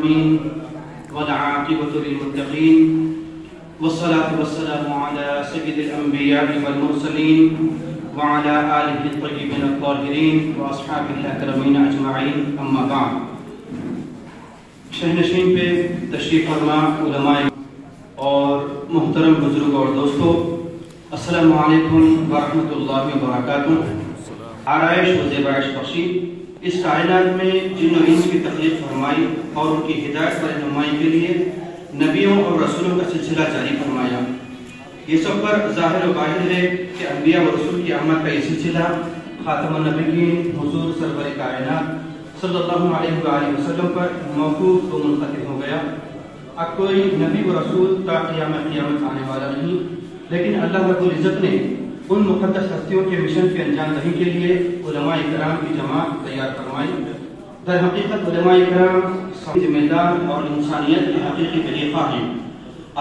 العالمين والعاقبة للمتقين والصلاة والسلام على سيد الأنبياء والمرسلين وعلى آله الطيبين الطاهرين وأصحابه الأكرمين أجمعين أما بعد. شہنشین پہ تشریف فرما علماء اور محترم بزرگ اور دوستو، السلام علیکم ورحمۃ اللہ وبرکاتہ. آرائش و زیبائش بخشی اس کائنات میں جن و انس کی تخلیق فرمائی اور ان کی ہدایت و رہنمائی کے لیے نبیوں اور رسولوں کا سلسلہ جاری فرمایا. یہ سب پر ظاہر و باہر ہے کہ انبیاء و رسول کی آمد کا یہ سلسلہ خاتم النبیین حضور سرور کائنات صلی اللہ علیہ وآلہ وسلم پر موقوف و منقطع ہو گیا. اب کوئی نبی و رسول تا قیامت آنے والا نہیں، لیکن اللہ رب العزت نے ان مقدس ہستیوں کے مشن کے انجام دہی کے لیے علماء کرام کی جماعت تیار فرمائی. در حقیقت علماء کرام ذمہ دار اور انسانیت کے حقیقی خلیفہ ہیں.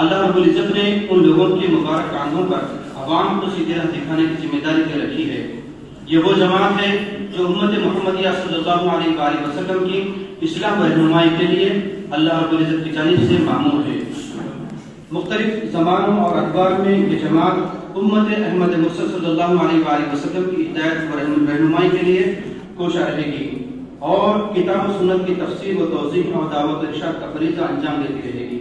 اللہ رب العزت نے ان لوگوں کے مبارک کاندھوں پر عوام کو سیدھی راہ دکھانے کی ذمہ داری دے رکھی ہے. یہ وہ جماعت ہے جو امت محمدیہ صلی اللہ علیہ وآلہ وسلم کی اصلاح و رہنمائی کے لیے اللہ رب العزت کی جانب سے مامور ہے. مختلف زمانوں اور ادوار میں یہ جماعت امت احمد مرسل صلی اللہ علیہ وآلہ وسلم کی ہدایت و رہنمائی کے لیے کوشاں رہے گی اور کتاب و سنت کی تفسیر و توضیح اور دعوت و ارشاد کا فریضہ انجام دیتی رہے گی.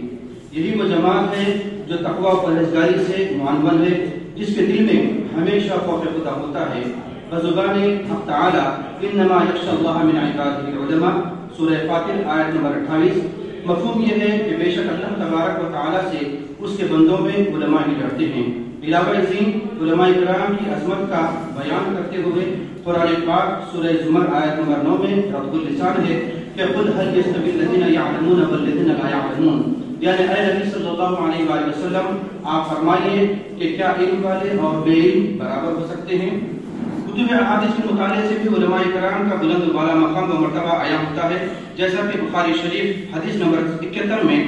یہی وہ جماعت ہے جو تقوی و پرہیزگاری سے معانبن ہے، جس کے دل میں ہمیشہ خوف خدا ہوتا ہے. بزبان حق تعالی انما یخشی اللہ من عبادہ العلماء، سورہ فاتر آیت نمبر 28. مفہوم یہ ہے کہ بے شک اللہ تبارک و تعالی سے اس کے بندوں میں علماء ہی ڈرتے ہیں. علاوہ ازیں علماء کرام کی عظمت کا بیان کرتے ہوئے قرآن پاک سورہ زمر آیت نمبر 9 میں رب اللسان ہے کہ قل هل يستوي الذين يعلمون والذين لا يعلمون، یعنی اے نبی صلی اللہ علیہ وآلہ وسلم آپ فرمائیے کہ کیا علم والے اور بے علم برابر ہو سکتے ہیں؟ کتب احادیث کے مطالعے سے بھی علماء کرام کا بلند و بالا مقام و مرتبہ عیاں ہوتا ہے. جیسا کہ بخاری شریف حدیث نمبر 71 میں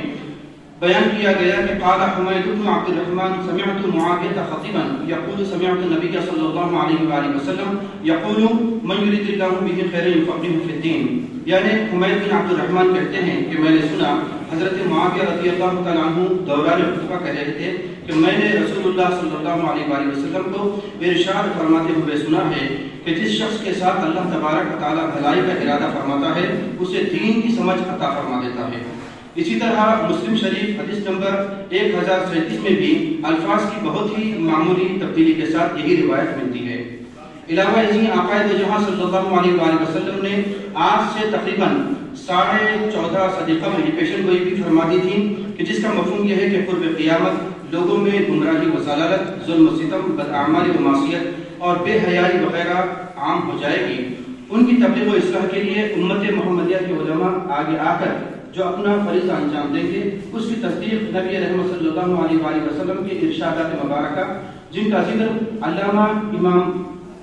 بیان کیا گیا کہ قال حمید بن عبد الرحمن سمعت معاویہ خطیبا یقول سمعت النبی صلی اللہ علیہ وآلہ وسلم یقول من یرید اللہ بہ خیرا یفقہہ فی الدین، یعنی حمید بن عبد الرحمن کہتے ہیں کہ میں نے سنا حضرت معاویہ رضی اللہ تعالیٰ عنہ دوران خطبہ کہہ رہے تھے کہ میں نے رسول اللہ صلی اللہ علیہ وآلہ وسلم کو ارشاد فرماتے ہوئے سنا ہے کہ جس شخص کے ساتھ اللہ تبارک و تعالیٰ بھلائی کا ارادہ فرماتا ہے اسے دین کی سمجھ عطا فرما دیتا ہے. اسی طرح مسلم شریف حدیث نمبر 1037 میں بھی الفاظ کی بہت ہی معمولی تبدیلی کے ساتھ یہی روایت ملتی ہے. علاوہ ازیں آقا دو جہاں صلی اللہ علیہ وآلہ وسلم نے آج سے تقریباً 14.5 صدی قبل یہ پیشن گوئی بھی فرما دی تھی کہ جس کا مفہوم یہ ہے کہ قرب قیامت لوگوں میں گمراہی و ضلالت، ظلم و ستم، بداعمالی و معصیت اور بے حیائی وغیرہ عام ہو جائے گی. ان کی تبلیغ و اصلاح کے لیے امت محمدیہ کے علماء آگے آ کر جو اپنا فریضہ انجام دیں گے اس کی تصدیق نبی رحمت صلی اللہ علیہ وآلہ وسلم کے ارشادات مبارکہ جن کا ذکر علامہ امام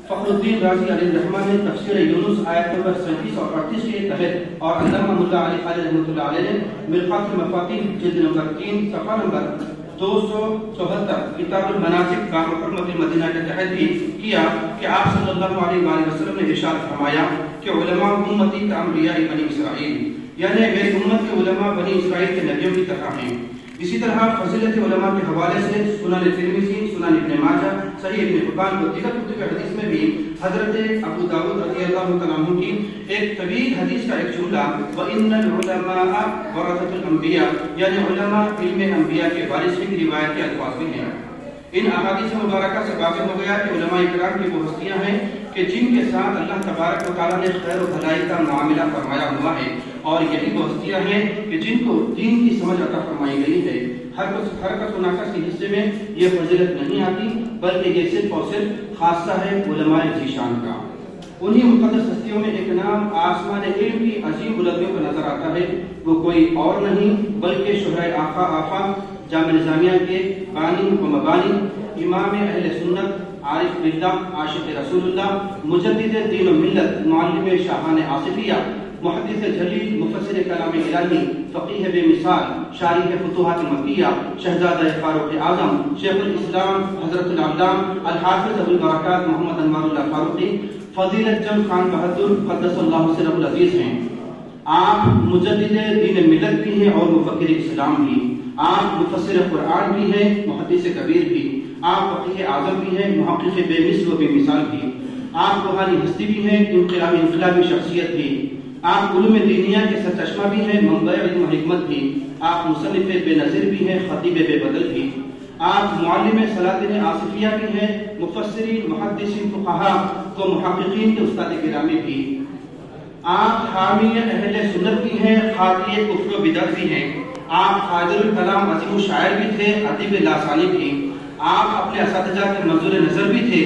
فخر الدین رازی علیہ الرحمہ نے تفسیر یونس آیت نمبر 37 اور 38 کے تحت اور علامہ ملا علی خالد رحمۃ اللہ علیہ نے مرقات المفاتیح جلد نمبر 3 صفحہ نمبر 274 کتاب المناسک باب حرمت المدینہ کے تحت بھی کیا کہ آپ صلی اللہ علیہ وآلہ وسلم نے ارشاد فرمایا کہ علماء امتی کانبیاء بنی اسرائیل، یعنی میری امت کے علماء بنی اسرائیل کے نبیوں کی طرح ہیں. اسی طرح فضیلت علماء کے حوالے سے سنن ترمذی، سنن ابن ماجہ، صحیح ابن حبان و دیگر کتب حدیث میں بھی حضرت ابو داؤد رضی اللہ تعالیٰ عنہ کی ایک طویل حدیث کا ایک جملہ وَإِنَّ الْعُلَمَاءَ وَرَثَةُ الْأَنْبِيَاء، یعنی علماء علم انبیاء کے وارث ہیں کی روایت کے الفاظ بھی ہیں. ان احادیث مبارکہ سے واضح ہو گیا کہ علماء کرام کی وہ ہستیاں ہیں کہ جن کے ساتھ اللہ تبارک و تعالیٰ نے خیر و بھلائی کا معاملہ فرمایا ہوا ہے، اور یہی وہ ہستیاں ہیں کہ جن کو دین کی سمجھ عطا فرمائی گئی ہے. حرکت و ناقص کے حصے میں یہ فضیلت نہیں آتی، بلکہ یہ صرف اور صرف خاصہ ہے علماء ذیشان کا. انہی مقدس ہستیوں میں ایک نام آسمان علم کی عظیم بلندیوں کو نظر آتا ہے، وہ کوئی اور نہیں بلکہ شہرۂ آفاق جامع نظامیہ کے بانی و مبانی، امام اہل سنت، عارف باللہ، عاشق رسول اللہ، مجدد دین و ملت، معلم شاہان آصفیہ، محدث جلیل، مفسر کلام الہی، فقیہ بے مثال، شارح فتوحات مکیہ، شہزادہ فاروق اعظم، شیخ الاسلام حضرت العلام الحافظ ابو البرکات محمد انوار اللہ فاروقی، فضیلت جم خان بہادر قدس اللہ سرہ العزیز ہیں. آپ مجدد دین ملت بھی ہیں اور مفکر اسلام بھی، آپ مفسر قرآن بھی ہیں، محدث کبیر بھی، آپ فقیہ اعظم بھی ہیں، محقق بے مثل و بے مثال بھی، آپ روحانی ہستی بھی ہیں، انقلابی شخصیت بھی، آپ علوم دینیہ کے سرچشمہ بھی ہیں، منبع علم و حکمت بھی، آپ مصنف بے نظیر بھی ہیں، خطیب بے بدل بھی، آپ معلم سلاطین آصفیہ بھی ہیں، مفسرین، محدثین، فقہاء و محققین کے استاد گرامی بھی، آپ حامی اہل سنت بھی ہیں، خاطی کفر و بدعت بھی ہیں، آپ قادر الکلام عظیم الشاعر بھی تھے، ادیب لاثانی بھی، آپ اپنے اساتذہ کے منظور نظر بھی تھے،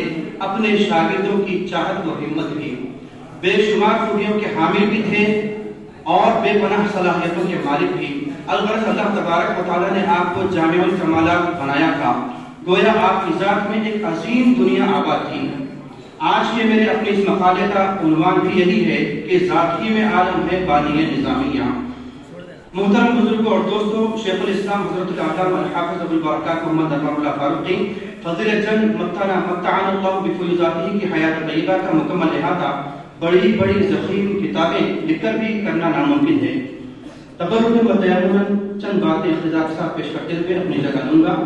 اپنے شاگردوں کی چاہت و ہمت بھی، بے شمار خوبیوں کے حامل بھی تھے اور بے پناہ صلاحیتوں کے مالک بھی۔ الغرض اللہ تبارک و تعالیٰ نے آپ کو جامع الکمالات بنایا تھا، گویا آپ کی ذات میں ایک عظیم دنیا آباد تھی۔ آج کے میرے اپنے اس مقالے کا عنوان بھی یہی ہے کہ ذاتی میں عالم ہے بانی نظامیہ۔ محترم بزرگوں اور دوستوں، شیخ الاسلام حضرت العلامہ الحافظ ابو البرکات محمد انور اللہ فاروقی فضیلت جنگ متعنا اللہ بفیوضاتہ کی حیات طیبہ کا مکمل احاطہ بڑی بڑی ضخیم کتابیں لکھ کر بھی کرنا ناممکن ہے۔ تبرک و تیمم چند باتیں اختصار صاحب پیش کرتے ہوئے اپنی جگہ لوں گا۔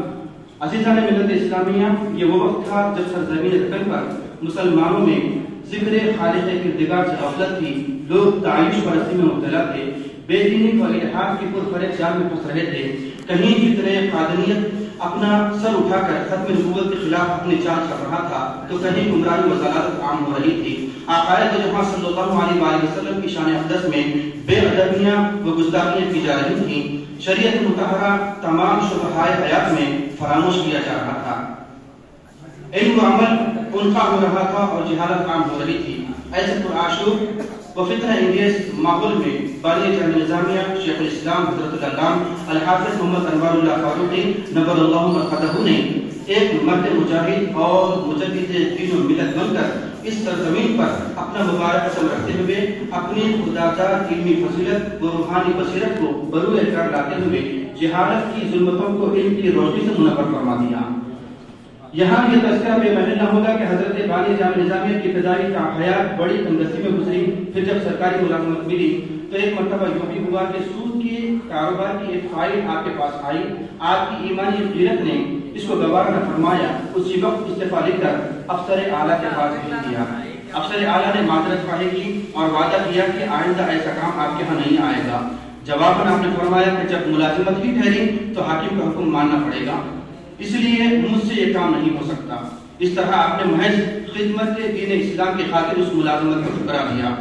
عزیزان ملت اسلامیہ، یہ وہ وقت تھا جب سرزمین وطن پر مسلمانوں میں ذکر خالق کردگار سے غفلت تھی، لوگ تعیش پرستی میں مبتلا تھے، بے دینی و الحاد کی پرفریب جال میں پھنس رہے تھے، کہیں فتنہ قادریت اپنا سر اٹھا کر ختم نبوت کے خلاف اپنی چال چل رہا تھا، تو کہیں گمراہی و ضلالت عام ہو رہی تھی۔ آقائے دو جہاں صلی اللہ علیہ وآلہ وسلم کی شان اقدس میں بے ادبیاں و گستاخیاں کی جا رہی تھیں، شریعت مطہرہ تمام شبہائے حیات میں فراموش کیا جا رہا تھا، علم و عمل انفا ہو رہا تھا اور جہالت عام ہو رہی تھی۔ ایسے پرآشوب و فتنہ انگیز ماحول میں بانی جامع نظامیہ شیخ الاسلام حضرت العلامہ الحافظ محمد انور اللہ فاروقی نور اللہ مرقدہ نے ایک مرد مجاہد اور مجدد دین و ملت بن کر اس سرزمین پر اپنا مبارک قدم رکھتے ہوئے اپنی خودداد علمی فضیلت و روحانی بصیرت کو بروئے کار لاتے ہوئے جہالت کی ظلمتوں کو علم کی روشنی سے منور فرما دیا۔ یہاں یہ تذکرہ بے محل نہ ہوگا کہ حضرت بانی جامع نظامیہ کی ابتدائی حیات بڑی تنگدستی میں گزری، پھر جب سرکاری ملازمت ملی تو ایک مرتبہ یوں بھی ہوا کہ سود کے کاروبار کی ایک فائل آپ کے پاس آئی، آپ کی ایمانی غیرت نے اس کو گوارا نہ فرمایا، اسی وقت استعفیٰ لکھ کر افسر اعلیٰ کے پاس بھیج دیا۔ افسر اعلیٰ نے معذرت خواہی کی اور وعدہ کیا کہ آئندہ ایسا کام آپ کے ہاں نہیں آئے گا۔ جواباً آپ نے فرمایا کہ جب ملازمت ہی ٹھہری تو حاکم کا حکم ماننا پڑے گا، اس لیے مجھ سے یہ کام نہیں ہو سکتا۔ اس طرح آپ نے محض خدمت دین اسلام کی خاطر اس ملازمت کو ٹھکرا دیا۔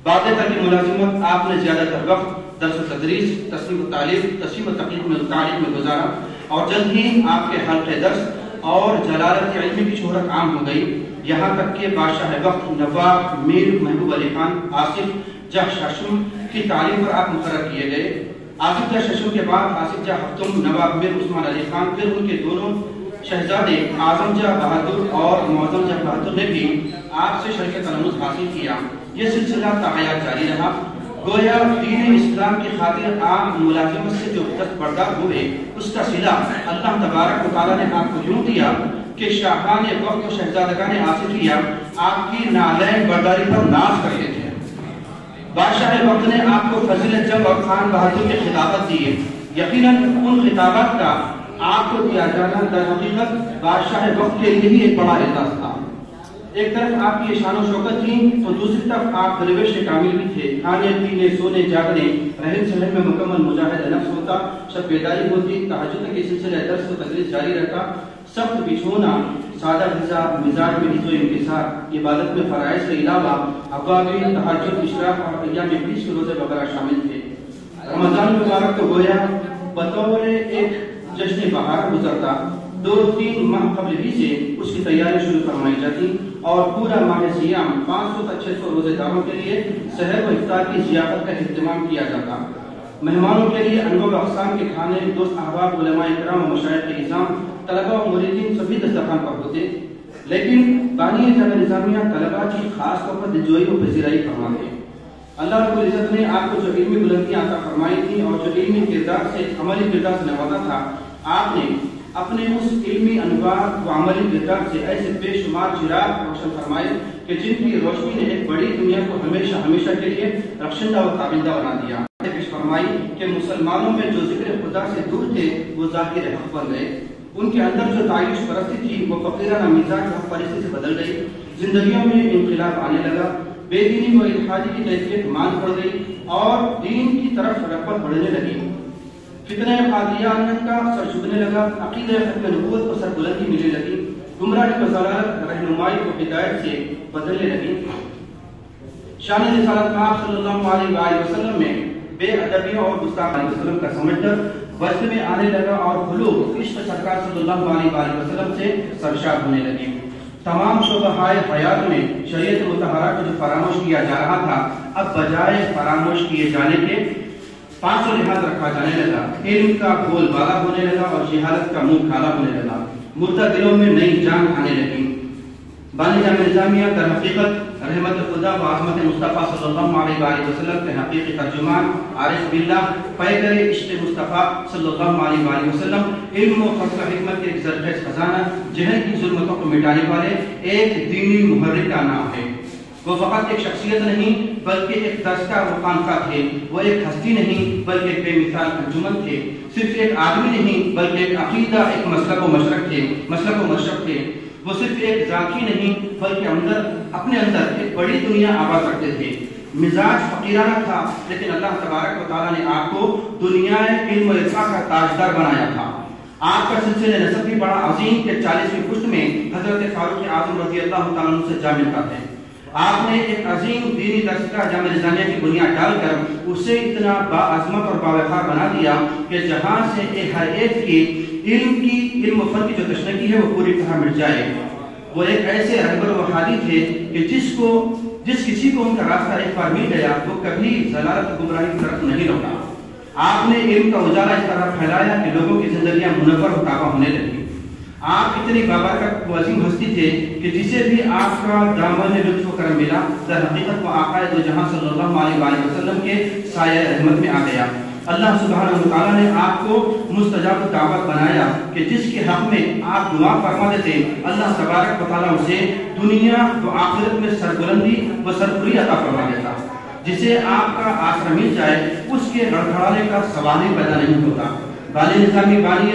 بعد تک ملازمت آپ نے زیادہ تر وقت درس و تدریس، تصنیف و تعلیم، تصحیح و تحقیق میں تعلیم میں گزارا اور جلد ہی آپ کے حلقہ درس اور جلالت علمی کی شہرت عام ہو گئی، یہاں تک کہ بادشاہ وقت نواب میر محبوب علی خان آصف جاہ شاشم کی تعلیم پر آپ مقرر کیے گئے۔ آصف جاہ شاشم کے بعد آصف جاہ ہفتم نواب میر عثمان علی خان، پھر ان کے دونوں شہزادے اعظم جاہ بہادر اور معظم جاہ بہادر نے بھی آپ سے شرف تلمذ حاصل کیا۔ یہ سلسلہ تاحیات جاری رہا، گویا دین اسلام کی خاطر آپ ملازمت سے جو دستبردار ہوئے اس کا صلہ اللہ تبارک و تعالیٰ نے آپ کو یوں دیا کہ شاہان وقت و شہزادگان آصفیہ آپ کی نالین برداری پر ناز کرتے تھے۔ بادشاہ وقت نے آپ کو فضیلت جنگ اور خان بہادر کے خطابت دیے، یقیناً ان خطابات کا آپ کو دیا جانا در حقیقت بادشاہ وقت کے لیے ہی ایک بڑا اعزاز تھا۔ ایک طرف آپ کی شان و شوکت تھی تو دوسری طرف آپ درویش کامل بھی تھے، کھانے پینے سونے جاگنے رہن سہن میں مکمل مجاہد نفس ہوتا، شب بیداری ہوتی، تہجد کے سلسلے درس و تدریس جاری رہتا، سخت بچھونا، سادہ غذا، مزاج میں عز و انکسار، عبادت میں فرائض کے علاوہ اوابین، تہجد، اشراق اور ایام بیس کے روزے وغیرہ شامل تھے۔ رمضان مبارک تو گویا بطور ایک جشن بہار گزرتا، 2-3 ماہ قبل ہی سے اس کی تیاری شروع فرمائی جاتی اور پورا ماہ سیام 500 تا 600 روزے داروں کے لیے سحر و افطار کی ضیافت کا اہتمام کیا جاتا۔ مہمانوں کے لیے انواع و اقسام کے کھانے، دوست احباب، علماء کرام و مشائخ نظام، طلباء و مریدین سبھی دسترخوان پر ہوتے، لیکن بانی جامع نظامیہ طلباء کی خاص طور پر دلجوئی و پذیرائی فرماتے۔ اللہ رب العزت نے آپ کو جو علمی بلندیاں عطا فرمائی تھیں اور جو علمی کردار سے عملی کردار سے نوازا تھا، آپ نے اپنے اس علمی انوار و عملی کردار سے ایسے بے شمار چراغ روشن فرمائے کہ جن کی روشنی نے ایک بڑی دنیا کو ہمیشہ ہمیشہ کے لیے رخشندہ و تابندہ بنا دیا۔ پیش فرمائی کہ مسلمانوں میں جو ذکر خدا سے دور تھے وہ ظاہر حق بن گئے، ان کے اندر جو تعیش پرستی تھی وہ فقیرانہ مزاج حق پرستی سے بدل گئی، زندگیوں میں انقلاب آنے لگا، بے دینی و الحادی کی کیفیت مان پڑ گئی اور دین کی طرف رغبت بڑھنے لگی، فتنہ قادیانیت کا سر جھکنے لگا، عقیدہ ختم نبوت کو سربلندی ملنے لگی، گمراہی و ضلالت رہنمائی کو ہدایت سے بدلنے لگی۔ شان رسالت پاک صلی اللہ علیہ وآلہ وسلم میں بے ادبیوں اور گستاخ علیہ وسلم کا سمجھدر وجد میں آنے لگا اور خلوق عشق سرکار صلی اللہ علیہ وآلہ وسلم سے سرشار ہونے لگے۔ تمام شعبہ حیات میں شریعت مطہرہ کو جو فراموش کیا جا رہا تھا اب بجائے فراموش کیے جانے کے 500 لحاظ رکھا جانے لگا، علم کا بول بالا ہونے لگا اور جہالت کا منہ کالا ہونے لگا، مردہ دلوں میں نئی جان آنے لگی۔ بانی جامع نظامیہ در حقیقت رحمت خدا و عظمت مصطفیٰ صلی اللہ علیہ وآلہ وسلم کے حقیقی ترجمان، عارف باللہ، پیکر عشق مصطفیٰ صلی اللہ علیہ وآلہ وسلم، علم و فضل و حکمت کے ایک زرخیز خزانہ، جہل کی ظلمتوں کو مٹانے والے ایک دینی محرک کا نام ہے۔ وہ فقط ایک شخصیت نہیں بلکہ ایک دستہ و خانقاہ تھے، وہ ایک ہستی نہیں بلکہ ایک بے مثال انجمن تھے، صرف ایک آدمی نہیں بلکہ ایک عقیدہ، ایک مسلک و مشرق تھے، وہ صرف ایک ذاتی نہیں بلکہ اپنے اندر ایک بڑی دنیا آباد رکھتے تھے۔ مزاج فقیرانہ تھا لیکن اللہ تبارک و تعالیٰ نے آپ کو دنیا علم و عرفان کا تاجدار بنایا تھا۔ آپ کا سلسلہ نسب بھی بڑا عظیم کہ 40ویں پشت میں حضرت فاروق اعظم رضی اللہ تعالیٰ عنہ سے جا ملتا ہے۔ آپ نے ایک عظیم دینی درسگاہ جامع نظامیہ کی بنیاد ڈال کر اسے اتنا باعظمت اور باوقار بنا دیا کہ جہاں سے ہر ایک کی علم و فن کی جو تشنگی ہے وہ پوری طرح مٹ جائے۔ وہ ایک ایسے رہبر و ہادی تھے کہ جس کسی کو ان کا راستہ ایک بار مل گیا وہ کبھی ضلالت و گمراہی کی طرف نہیں لوٹا۔ آپ نے علم کا اجالا اس طرح پھیلایا کہ لوگوں کی زندگیاں منور و تابہ ہونے لگی۔ آپ اتنی بابرکت و عظیم ہستی تھے کہ جسے بھی آپ کا دامن لطف و کرم ملا در حقیقت وہ آقا دو جہاں صلی اللہ علیہ وآلہ وسلم کے سایہ رحمت میں آ گیا۔ اللہ سبحانہ و تعالیٰ نے آپ کو مستجاب دعوت بنایا کہ جس کے حق میں آپ دعا فرما دیتے اللہ تبارک و تعالیٰ اسے دنیا و آخرت میں سربلندی و سرفری عطا فرما دیتا۔ جسے آپ کا آسرا مل جائے اس کے گڑگڑانے کا سوال ہی پیدا نہیں ہوتا۔ بانی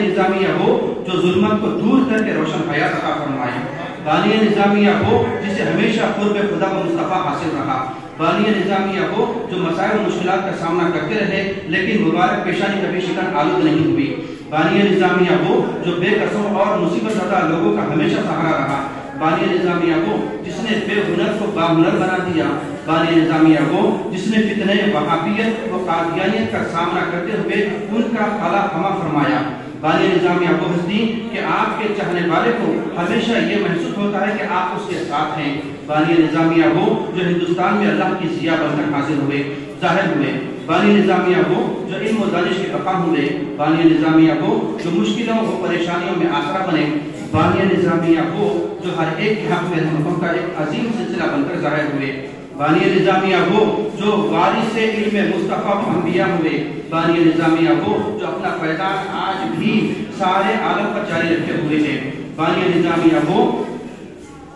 نظامیہ ہو جو ظلمت کو دور کر کے روشن حیات عطا فرمائے، بانی نظامیہ ہو جسے ہمیشہ قرب خدا و مصطفیٰ حاصل رہا، بانی نظامیہ ہو جو مسائل و مشکلات کا سامنا کرتے رہے لیکن مبارک پیشانی کبھی شکن آلود نہیں ہوئی، بانی نظامیہ ہو جو بے قصور اور مصیبت زدہ لوگوں کا ہمیشہ سہارا رہا، بانی نظامیہ ہو جس نے بے ہنر کو باہنر بنا دیا، بانی نظامیہ ہو جس نے فتنہ وہابیت و قادیانیت کا سامنا کرتے ہوئے ان کا خلا ہما فرمایا، بانی نظامیہ وہ ہستی کہ آپ کے چاہنے والے کو ہمیشہ یہ محسوس ہوتا ہے کہ آپ اس کے ساتھ ہیں، بانی نظامیہ وہ جو ہندوستان میں اللہ کی ضیاء بن کر حاضر ہوئے، ظاہر ہوئے، بانی نظامیہ وہ جو علم و دانش کے بقا ہوئے، بانی نظامیہ وہ جو مشکلوں و پریشانیوں میں آسرا بنے، بانی نظامیہ وہ جو ہر ایک کے حق میں رحمتوں کا ایک عظیم سلسلہ بن کر ظاہر ہوئے، بانی نظامیہ وہ جو وارث علم مصطفیٰ و انبیاء ہوئے، بانی نظامیہ وہ جو اپنا فیضان آج بھی سارے عالم پر جاری رکھے ہوئے ہیں، بانی نظامیہ وہ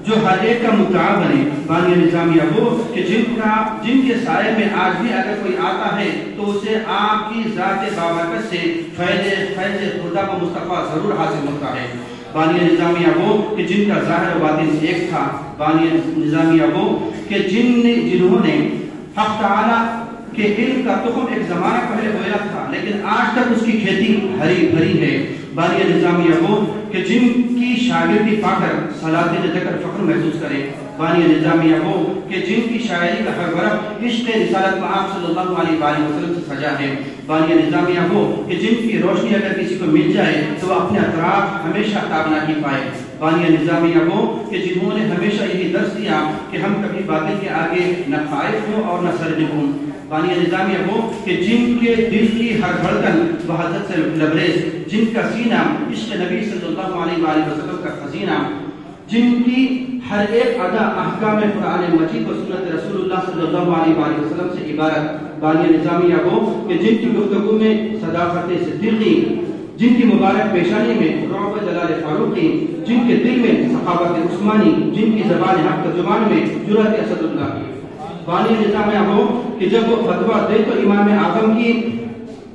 جو ہر ایک کا مدعا بنے، بانی نظامیہ وہ کہ جن کے سائے میں آج بھی اگر کوئی آتا ہے تو اسے آپ کی ذات بابرکت سے فیض خدا و مصطفیٰ ضرور حاصل ہوتا ہے، بانی نظامیہ وہ کہ جن کا ظاہر و باطن ایک تھا، بانی نظامیہ وہ کہ جنہوں نے حق تعالیٰ کہ علم کا تخم ایک زمانہ پہلے بویا تھا لیکن آج تک اس کی کھیتی ہری بھری ہے، بانی نظامیہ وہ کہ جن کی شاگردی پا کر سلاطین ذکر فخر محسوس کرے، بانی نظامیہ وہ کہ جن کی شاعری کا ہر برف عشق رسالت مآب صلی اللہ علیہ وآلہ وسلم سے سجا ہے، بانی نظامیہ وہ کہ جن کی روشنی اگر کسی کو مل جائے تو وہ اپنے اطراف ہمیشہ تاب نہ ہی پائے، بانی نظامیہ وہ کہ جنہوں نے ہمیشہ یہی درس دیا کہ ہم کبھی باطل کے آگے نہ خائف ہوں اور نہ سرجم ہوں، بانی نظامیہ وہ کہ جن کے دل کی ہر دھڑکن وحدت سے لبریز، جن کا سینہ عشق نبی صلی اللہ علیہ وآلہ وسلم کا خزینہ، جن کی ہر ایک ادا احکام قرآن مجید و سنت رسول اللہ صلی اللہ علیہ وآلہ وسلم سے عبارت، بانی نظامیہ وہ کہ جن کی گفتگو میں صداقت صدیقی، جن کی مبارک پیشانی میں رعب جلال فاروقی، جن کے دل میں سخاوت عثمانی، جن کی زبان حق زبان میں جرأت اسد اللہ کی۔ بانی نظامیہ ہو کہ جب وہ فتویٰ دے تو امام اعظم کی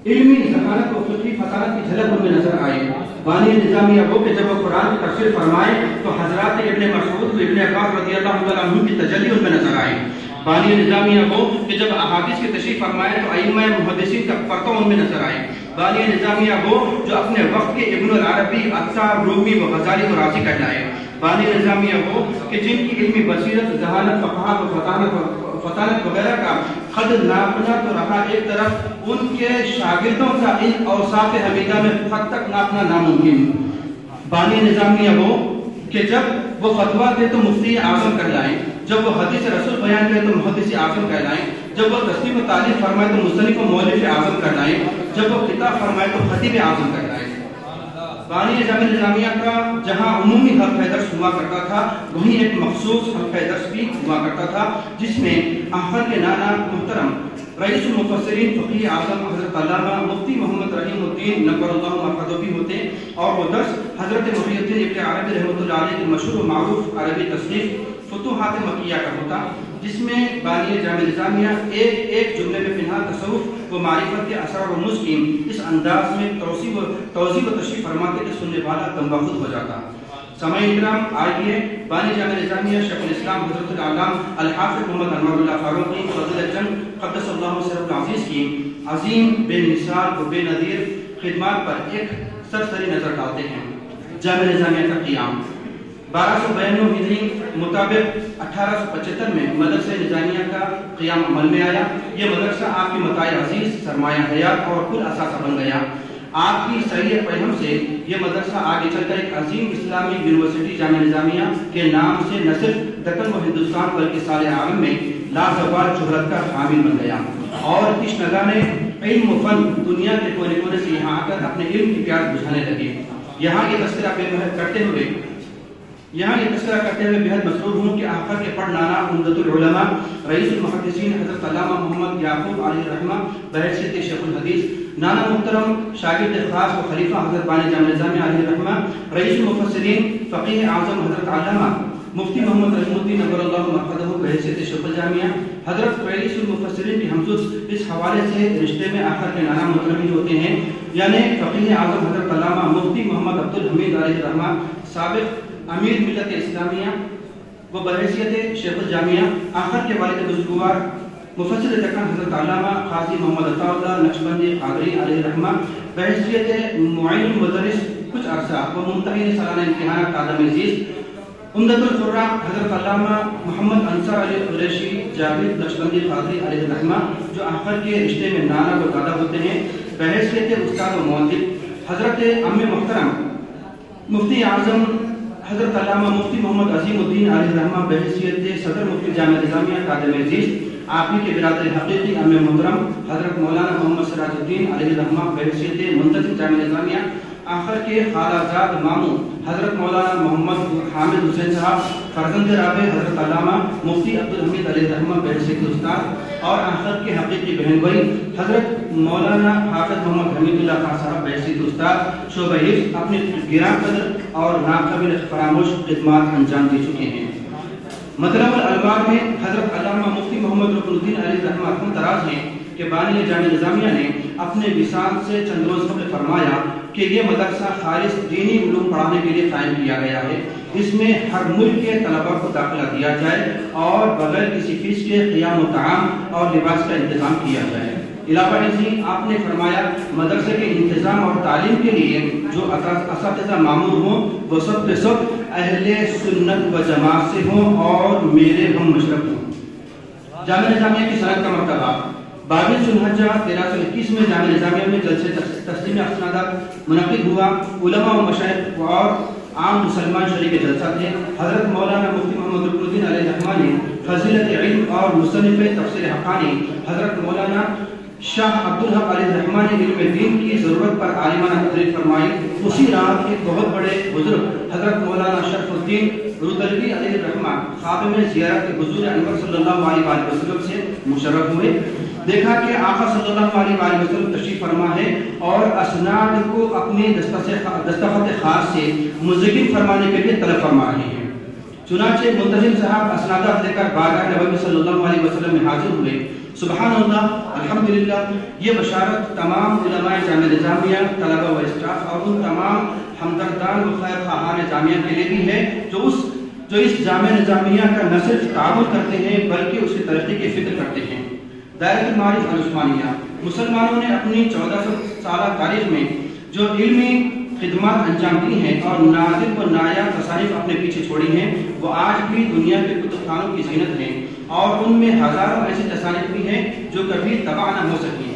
علمی ذہانت و فقہی فطانت کی جھلک ان میں نظر آئے۔ بانی نظامیہ ہو کہ جب وہ قرآن کی تفسیر فرمائے تو حضرات ابن مسعود و ابن عباس رضی اللہ عنہ کی تجلی ان میں نظر آئے۔ بانی نظامیہ ہو کہ جب احادیث کی تشریح فرمائے تو ائمہ محدثین کا پرتو ان میں نظر آئے۔ بانی نظامیہ ہو جو اپنے وقت کے ابن العربی، عطار، رومی و غزالی و رازی کہلائے۔ بانی نظامیہ ہو کہ جن کی علمی بصیرت، ذہانت، فقاہت و فطانت وغیرہ کا خد ناپنا تو رہا ایک طرف، ان کے شاگردوں کا ان اوصاف حمیدہ میں خط تک ناپنا ناممکن۔ بانی نظامیہ ہو کہ جب وہ فتویٰ دے تو مفتی اعظم کہلائیں، جب وہ حدیث رسول بیان کرے تو محدث اعظم کہلائیں، جب وہ تصنیف و تعلیف فرمائے تو مصنف و مؤلف اعظم کہلائیں، جب وہ خطاب فرمائے تو خطیب اعظم کہلائیں۔ بانی نظامیہ کا جہاں عمومی حلقہ درس ہوا کرتا تھا وہیں ایک مخصوص حلقہ درس بھی ہوا کرتا تھا جس میں احمد کے نانا محترم رئیس المفسرین فقیہ اعظم حضرت علامہ مفتی محمد رحیم الدین نور اللہ مرقدہ بھی ہوتے، اور وہ درس حضرت محی الدین ابن عربی رحمۃ اللہ علیہ کی مشہور و معروف عربی تصنیف فتوحات مکیہ کا ہوتا، جس میں بانی جامع نظامیہ ایک جملے میں پنہا تصوف و معرفت کے اسرار و نسخ کی اس انداز میں توضیح و تشریح فرماتے کہ سننے والا دمبخود ہو جاتا۔ سامعین کرام، آئیے بانی جامع نظامیہ شیخ الاسلام حضرت العلامہ الحافظ محمد انور اللہ فاروقی فضیلت جنگ قدس اللہ سرہ العزیز کی عظیم بے مثال و بے نظیر خدمات پر ایک سرسری نظر ڈالتے ہیں۔ جامع نظامیہ کا قیام 1292 ہجری مطابق 1875 میں مدرسہ نظامیہ کا قیام عمل میں آیا۔ یہ مدرسہ آپ کی متاع عزیز، سرمایہ حیات اور کل اثاثہ بن گیا۔ آپ کی صحیح پیغام سے یہ مدرسہ آگے چل کر ایک عظیم اسلامی یونیورسٹی جامع نظامیہ کے نام سے نہ صرف دکن و ہندوستان بلکہ سارے عالم میں لازوال شہرت کا حامل بن گیا، اور تشنگان علم و فن دنیا کے کونے کونے سے یہاں آ کر اپنے علم کی پیاس بجھانے لگے۔ یہاں یہ تذکرہ کرتے ہوئے بہت مسرور ہوں کہ آخر کے پڑھ نانا عمدۃ العلماء رئیس المحدثین حضرت علامہ محمد یعقوب علیہ رحمہ بحیثیت شیخ الحدیث، نانا محترم شاگرد خاص و خلیفہ حضرت بانی جامع نظامیہ علیہ رحمہ رئیس المفسرین فقیہ اعظم حضرت علامہ مفتی محمد رحیم الدین نور اللہ مرقدہ بحیثیت شیخ الجامعہ، حضرت رئیس المفسرین کی ہمسوس اس حوالے سے رشتے میں آخر کے نانا محترم ہوتے ہیں، یعنی فقیہ اعظم حضرت علامہ مفتی محمد عبدالحمید علیہ رحمہ سابق امیر ملت اسلامیہ وہ بحیثیت شیخ الجامعہ، آخر کے والد بزرگوار مفسر دکن حضرت علامہ قاضی محمد عطا اللہ نقشبندی قادری علیہ رحمہ بحیثیت معین المدرس کچھ عرصہ وہ ممتحن سالانہ امتحانات آدم عزیز، عمدۃ القراء حضرت علامہ محمد انصار علی قریشی جاوید نقشبندی قادری علیہ رحمہ جو آخر کے رشتے میں نانا و دادا ہوتے ہیں، بحیثیت استاد و مؤدب حضرت ام محترم مفتی اعظم حضرت علامہ مفتی محمد عظیم الدین علیہ رحمہ بحیثیت صدر مفتی جامع نظامیہ قادم عزیز، آپ ہی کے برادر حقیقی ام محترم حضرت مولانا محمد سراج الدین علیہ رحمہ بحیثیت منتظم جامع نظامیہ، آخر کے خالہ زاد ماموں حضرت مولانا محمد حامد حسین صاحب، فرزند رابع حضرت علامہ مفتی عبدالحمید علیہ رحمہ بحیثیت استاد، اور آخر کے حقیقی بہن بھائی حضرت مولانا حافظ محمد حمید اللہ خان صاحب بحیثیت استاد شعبہ حفظ اپنی گراں قدر اور ناقابل فراموش خدمات انجام دے چکے ہیں۔ مطلب الالباب میں حضرت علامہ مفتی محمد رکن الدین علیہ رحمہ اپنے تراز ہیں کہ بانی جامع نظامیہ نے اپنے وصال سے چند روز قبل فرمایا کہ یہ مدرسہ خالص دینی علوم پڑھانے کے لیے قائم کیا گیا ہے، اس میں ہر ملک کے طلباء کو داخلہ دیا جائے اور بغیر کسی فیس کے قیام و طعام اور لباس کا انتظام کیا جائے۔ علاوہ ازیں آپ نے فرمایا مدرسے کے انتظام اور تعلیم کے لیے جو اساتذہ مامور ہوں وہ سب کے سب اہل سنت و جماعت سے ہوں اور میرے ہم مشرف ہوں۔ جامع نظامیہ کی صنعت کا مرتبہ 22 ذوالحجہ 1321 میں جامع نظامیہ میں جلسے تسلیم اسنادات منعقد ہوا۔ علماء و مشائخ اور عام مسلمان شریک جلسہ تھے۔ حضرت مولانا مفتی محمد رکن الدین علیہ رحمہ نے فضیلت علم اور مصنف تفسیر حقانی حضرت مولانا شاہ عبدالحق علیہ رحمہ نے علم دین کی ضرورت پر عالمانہ تقریر فرمائی۔ اسی رات ایک بہت بڑے بزرگ حضرت مولانا شرف الدین رودلوی علیہ رحمہ خواب میں زیارت حضور انور صلی اللہ علیہ وسلم سے مشرف ہوئے۔ دیکھا کہ آقا صلی اللہ علیہ وسلم تشریف فرما ہے اور اسناد کو اپنے دستخط خاص سے مزین فرمانے کے لیے طلب فرما رہے ہیں۔ چنانچہ منتظم صاحب اسنادات لے کر بارگاہ نبوی صلی اللہ علیہ وسلم میں حاضر ہوئے۔ سبحان اللہ، الحمدللہ، یہ بشارت تمام علماء جامعہ نظامیہ، طلبہ و اسٹاف اور ان تمام ہمدردان و خیر خواہان جامعہ کے لیے بھی ہے جو اس جامعہ نظامیہ کا نہ صرف تعاون کرتے ہیں بلکہ اس کی ترقی کی فکر کرتے ہیں۔ دائرۃ المعارف العثمانیہ مسلمانوں نے اپنی 1400 سالہ تاریخ میں جو علمی خدمات انجام دی ہیں اور نازل و نایاب تصانیف اپنے پیچھے چھوڑی ہیں، وہ آج بھی دنیا کے کتب خانوں کی زینت ہیں اور ان میں ہزاروں ایسی تصانیف بھی ہیں جو کبھی طبع نہ ہو سکی۔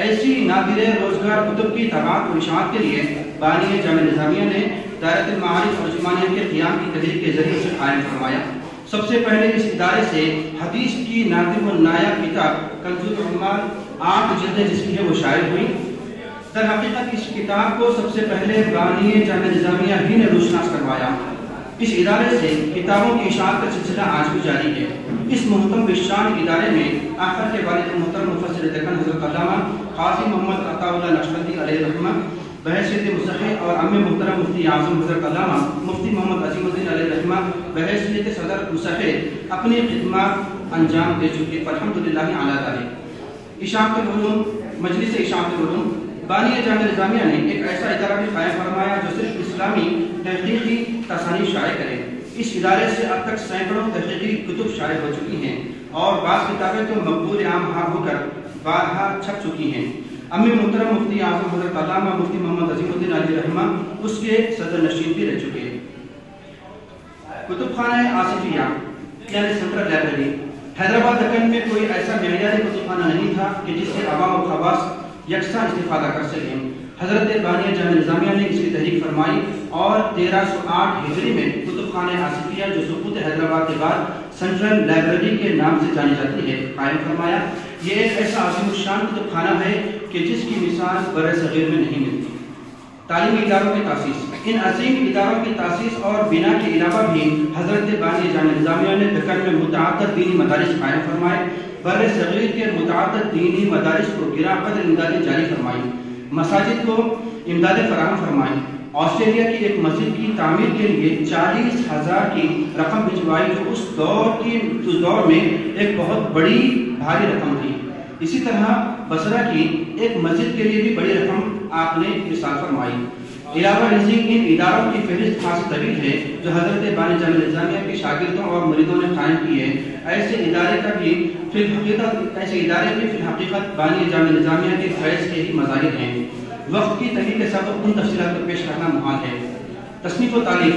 ایسی نادر روزگار کتب کی طباعت و اشاعت کے لیے بانی جامعہ نظامیہ نے دائرۃ المعارف العثمانیہ کے قیام کی تحریک کے ذریعے سے قائم فرمایا۔ سب سے پہلے اس ادارے سے حدیث کی نادر و نایاب کتاب کنز العمال 8 جلدیں جس کی ہے وہ شائع ہوئی۔ در حقیقت اس کتاب کو سب سے پہلے بانی جامعہ نظامیہ ہی نے روشناس کروایا۔ اس ادارے سے کتابوں کی اشاعت کا سلسلہ آج بھی جاری ہے۔ اس محترم بشان ادارے میں آخر کے والد محترم مفسر دکن حضرت علامہ قاضی محمد عطا اللہ نقشبندی علیہ رحمہ بحیثیت مصحح اور ام محترم مفتی اعظم حضرت علامہ مفتی محمد عظیم الدین علیہ رحمہ بحیثیت صدر مصحح اپنی خدمات انجام دے چکے، الحمدللہ اعلیٰ ذالک۔ اشاعت العلوم، مجلس اشاعت العلوم بانی جامعہ نظامیہ نے ایک ایسا ادارہ بھی قائم فرمایا جو صرف اسلامی تحقیقی تصانیف شائع کرے۔ اس ادارے سے اب تک سینکڑوں تحقیقی کتب شائع ہو چکی ہیں اور بعض کتابیں تو مقبول عام ہو کر بارہا چھپ چکی ہیں۔ امی محترم مفتی اعظم حضرت علامہ مفتی محمد عظیم الدین علیہ رحمہ اس کے صدر نشین بھی رہ چکے۔ کتب خانہ آصفیہ یعنی سینٹرل لائبریری حیدرآباد دکن میں کوئی ایسا معیاری کتب خانہ نہیں تھا کہ جس سے عوام و خواص یکساں استفادہ کر سکیں۔ حضرت بانی جامعہ نظامیہ نے اس کی تحریک فرمائی اور 1308 ہجری میں کتب خانہ آصفیہ جو سقوط حیدرآباد کے بعد سینٹرل لائبریری کے نام سے جانی جاتی ہے قائم فرمایا۔ یہ ایک ایسا عظیم الشان کتب خانہ ہے کہ جس کی مثال بر صغیر میں نہیں ملتی۔ تعلیمی اداروں کی تاسیس، ان عظیم اداروں کی تاسیس اور بنا کے علاوہ بھی حضرت بانی جامعہ نظامیہ نے دکن میں متعدد دینی مدارس قائم فرمائے، بر صغیر کے متعدد دینی مدارس کو گراں قدر امدادیں جاری فرمائی، مساجد کو امدادیں فراہم فرمائی۔ آسٹریلیا کی ایک مسجد کی تعمیر کے لیے 40,000 کی رقم بھجوائی جو اس دور میں ایک بہت بڑی بھاری رقم تھی۔ اسی طرح بصرہ کی ایک مسجد کے لیے بھی بڑی رقم آپ نے ارسال فرمائی۔ علاوہ ازیں ان اداروں کی فہرست خاص طویل ہے جو حضرت بانی جامعہ نظامیہ کے شاگردوں اور مریدوں نے قائم کی ہے۔ ایسے ادارے بھی فی الحقیقت بانی جامعہ نظامیہ کے فیض کے ہی مظاہر ہیں۔ وقت کی تنگی کے سبب ان تفصیلات کو پیش کرنا محال ہے۔ تصنیف و تالیف،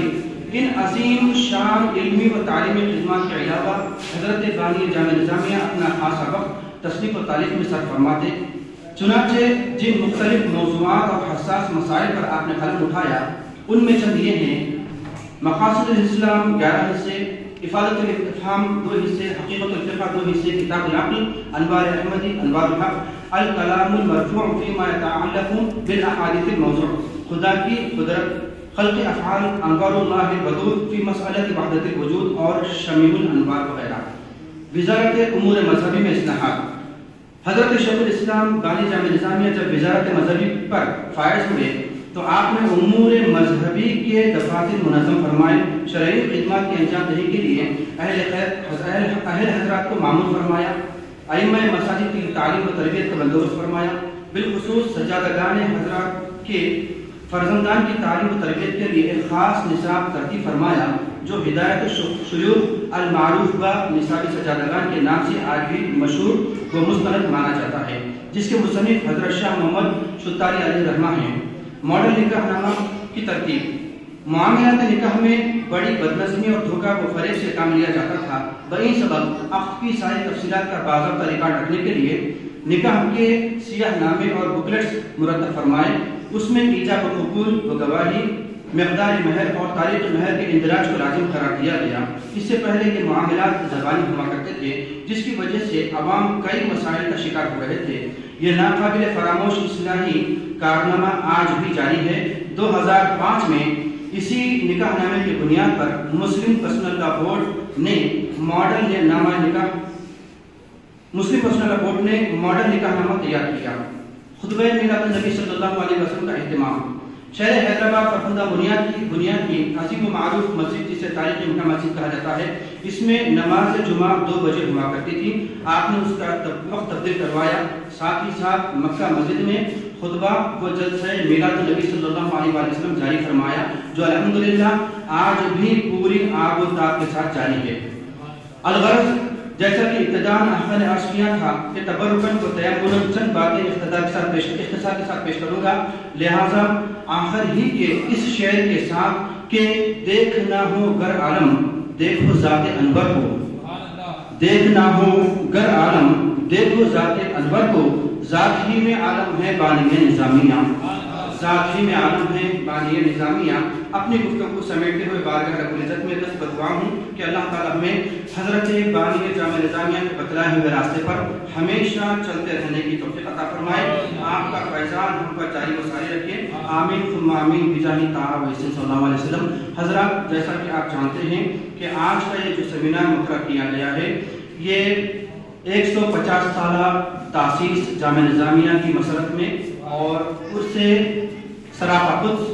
ان عظیم شان علمی و تعلیمی خدمات کے علاوہ حضرت بانی جامعہ نظامیہ اپنا خاصا وقت تصنیف و تالیف میں صرف فرماتے۔ چنانچہ جن مختلف موضوعات اور حساس مسائل پر آپ نے قلم اٹھایا ان میں چند یہ ہیں: مقاصد الاسلام 11 حصے، افادۃ الافتحام 2 حصے، حقیقت الفقہ 2 حصے، کتاب العقل، انوار احمدی، انوار الحق، الکلام المرفوع فیما یتعلق بالاحادیث الموضوع، خدا کی قدرت، خلق افعال، انوار اللہ الودود فی مسئلہ وحدت الوجود اور شمیع الانوار وغیرہ۔ وزارت امور مذہبی میں اصلاحات، حضرت شیخ الاسلام بانی جامعہ نظامیہ جب وزارت مذہبی پر فائز ہوئے تو آپ نے امور مذہبی کے دفاتر منظم فرمائے، شرعی خدمات کی انجام دہی کے لیے اہل حضرات کو معمول فرمایا، ائمہ مساجد کی تعلیم و تربیت کا بندوبست فرمایا، بالخصوص سجادگان حضرات کے فرزندان کی تعلیم و تربیت کے لیے ایک خاص نصاب ترتیب فرمایا جو ہدایت شیوخ المعروف و نصابی سجادگان کے نام سے آج بھی مشہور و مستند مانا جاتا ہے، جس کے مصنف حضرت شاہ محمد شتاری علیہ رحمہ ہیں۔ ماڈل نکاح نامہ کی ترتیب، معاملات نکاح میں بڑی بدنظمی اور دھوکہ و فریب سے کام لیا جاتا تھا، بہی سبب عقد کی ساری تفصیلات کا باضابطہ ریکارڈ رکھنے کے لیے نکاح کے سیاہ نامے اور بکلیٹس مرتب فرمائے، اس میں ایجاب و قبول و گواہی، مقدار مہر اور تاریخ مہر کے اندراج کو لازم قرار دیا گیا۔ اس سے پہلے یہ معاملات زبانی ہوا کرتے تھے جس کی وجہ سے عوام کئی مسائل کا شکار ہو رہے تھے۔ یہ ناقابل فراموش اصلاحی کارنامہ آج بھی جاری ہے۔ 2005 میں اسی نکاح نامے کی بنیاد پر مسلم پرسنل لا بورڈ نے ماڈل نامہ نکاح مسلم پرسنل رپورٹ نے ماڈرن نکاح نامہ تیار کیا، خطبہ میلاد النبی صلی اللہ علیہ وسلم کا اہتمام، شہر حیدرآباد فرخندہ بنیاد کی عظیم و معروف مسجد جسے تاریخی مکہ مسجد کہا جاتا ہے، اس میں نماز جمعہ 2 بجے ہوا کرتی تھی۔ آپ نے اس کا وقت تبدیل کروایا، ساتھ ہی ساتھ مکہ مسجد میں خطبہ و جلسہ میلاد النبی صلی اللہ علیہ وسلم جاری فرمایا، جو الحمدللہ آج بھی پوری آب و تاب کے ساتھ جاری ہے۔ الغرض جیسا کہ ابتداء احمد نے عرض کیا تھا کہ تبرکن کو تیمم چند باتیں اختصار کے ساتھ پیش کروں گا، لہٰذا آخر ہی کے اس شعر کے ساتھ کہ دیکھنا ہو گر عالم دیکھو ذات انور کو، دیکھنا ہو گر عالم دیکھو ذات انور کو، ذات ہی میں عالم ہے بانی نظامیہ، ذات ہی میں عالم ہے بانی نظامیہ۔ اپنی گفتگو کو سمیٹتے ہوئے بارگاہ رب العزت میں دست بدعا ہوں کہ اللہ تعالیٰ ہمیں حضرت بانی جامع نظامیہ کے بتلائے ہوئے راستے پر ہمیشہ چلتے رہنے کی توفیق عطا فرمائے، آپ کا فیضان ہم پر جاری و ساری رکھے، آمین ثم آمین بجاہ طٰہٰ و یاسین صلی اللہ علیہ وسلم۔ حضرات، جیسا کہ آپ جانتے ہیں کہ آج کا یہ جو سیمینار مقرر کیا گیا ہے، یہ 150 سالہ تاسیس جامع نظامیہ کی مسرت میں اور اس سے سراپا قدس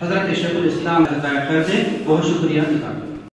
حضرت شیخ الاسلام خیر سے بہت شکریہ ادا کرتا ہوں۔